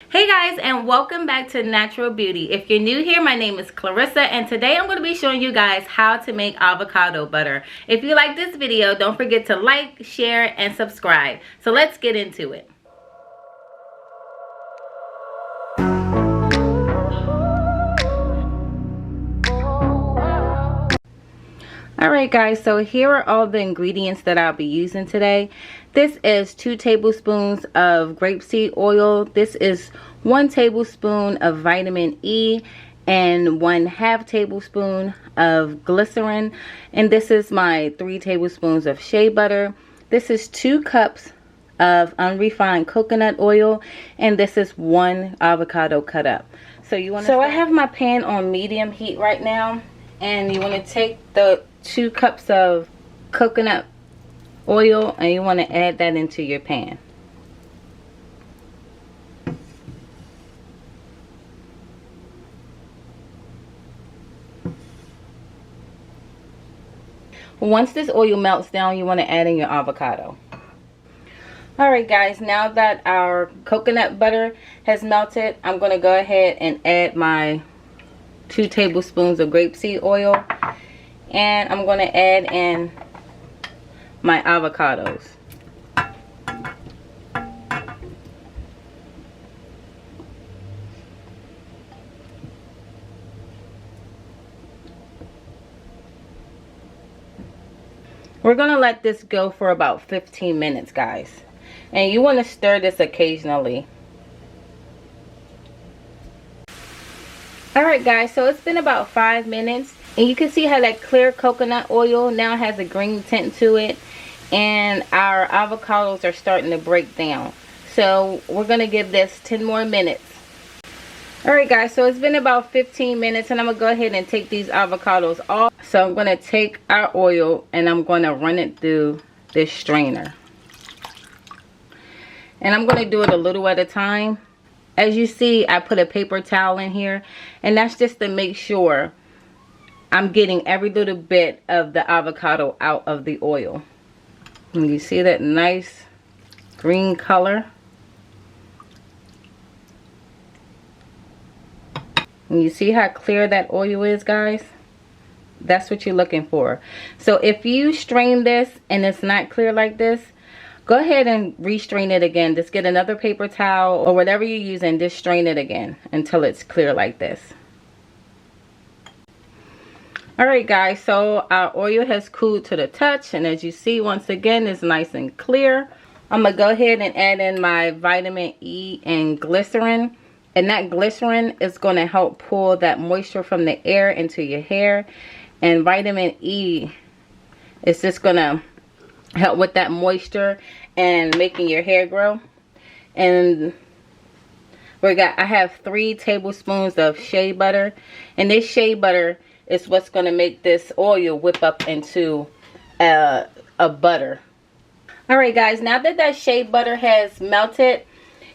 Hey guys, and welcome back to Natural Beauty. If you're new here, my name is Clarissa, and today I'm going to be showing you guys how to make avocado butter. If you like this video, don't forget to like, share, and subscribe. So let's get into it. Alright guys, so here are all the ingredients that I'll be using today. This is 2 tablespoons of grapeseed oil. This is 1 tablespoon of vitamin E and 1/2 tablespoon of glycerin. And this is my 3 tablespoons of shea butter. This is 2 cups of unrefined coconut oil, and this is 1 avocado cut up. So I have my pan on medium heat right now, and you want to take the 2 cups of coconut oil and you want to add that into your pan. Once this oil melts down, you want to add in your avocado. Alright guys, now that our coconut butter has melted, I'm going to go ahead and add my 2 tablespoons of grapeseed oil. And I'm going to add in my avocados. We're going to let this go for about 15 minutes, guys. And you want to stir this occasionally. Alright guys, so it's been about 5 minutes. And you can see how that clear coconut oil now has a green tint to it. And our avocados are starting to break down. So we're going to give this 10 more minutes. Alright guys, so it's been about 15 minutes. And I'm going to go ahead and take these avocados off. So I'm going to take our oil and I'm going to run it through this strainer. And I'm going to do it a little at a time. As you see, I put a paper towel in here. And that's just to make sure I'm getting every little bit of the avocado out of the oil. And you see that nice green color. And you see how clear that oil is, guys? That's what you're looking for. So if you strain this and it's not clear like this, go ahead and re-strain it again. Just get another paper towel or whatever you're using. Just strain it again until it's clear like this. Alright guys, so our oil has cooled to the touch, and as you see, once again, it's nice and clear. I'm going to go ahead and add in my vitamin E and glycerin. And that glycerin is going to help pull that moisture from the air into your hair. And vitamin E is just going to help with that moisture and making your hair grow. And I have 3 tablespoons of shea butter. And this shea butter is what's going to make this oil whip up into a butter. Alright guys, now that shea butter has melted,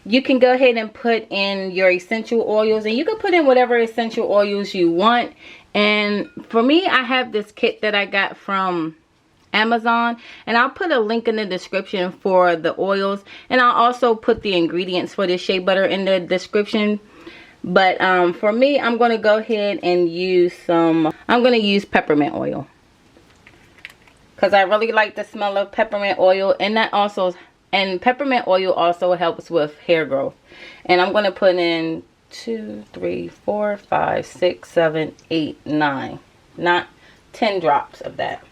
you can go ahead and put in your essential oils. And you can put in whatever essential oils you want. And for me, I have this kit that I got from Amazon. And I'll put a link in the description for the oils. And I'll also put the ingredients for this shea butter in the description. But for me, I'm going to go ahead and use I'm going to use peppermint oil. Because I really like the smell of peppermint oil. And peppermint oil also helps with hair growth. And I'm going to put in 2, 3, 4, 5, 6, 7, 8, 9. Not 10 drops of that.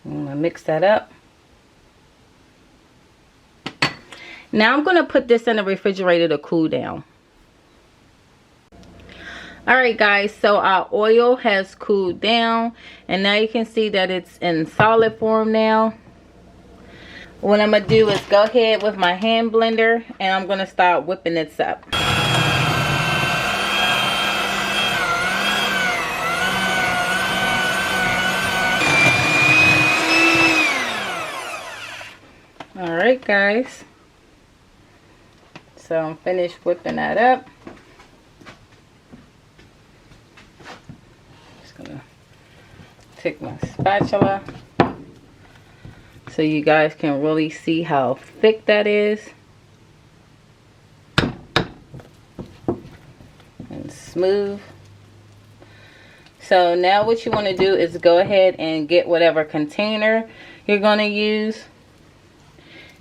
I'm going to mix that up. Now I'm going to put this in the refrigerator to cool down. Alright guys, so our oil has cooled down. And now you can see that it's in solid form now. What I'm going to do is go ahead with my hand blender. And I'm going to start whipping this up. Alright guys. So I'm finished whipping that up. Just gonna take my spatula. so you guys can really see how thick that is. And smooth. So now what you want to do is go ahead and get whatever container you're going to use.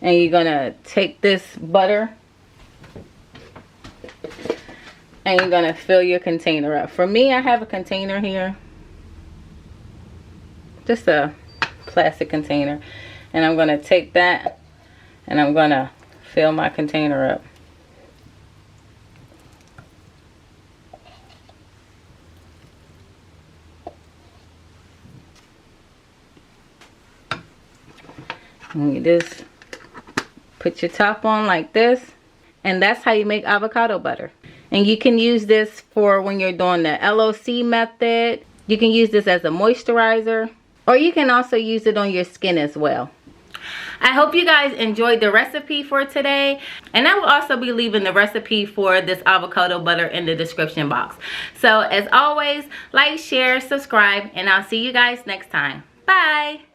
And you're going to take this butter and you're going to fill your container up. For me, I have a container here. Just a plastic container. And I'm going to take that and I'm going to fill my container up. And you just put your top on like this. And that's how you make avocado butter. And you can use this for when you're doing the LOC method. You can use this as a moisturizer. Or you can also use it on your skin as well. I hope you guys enjoyed the recipe for today. And I will also be leaving the recipe for this avocado butter in the description box. So as always, like, share, subscribe, and I'll see you guys next time. Bye!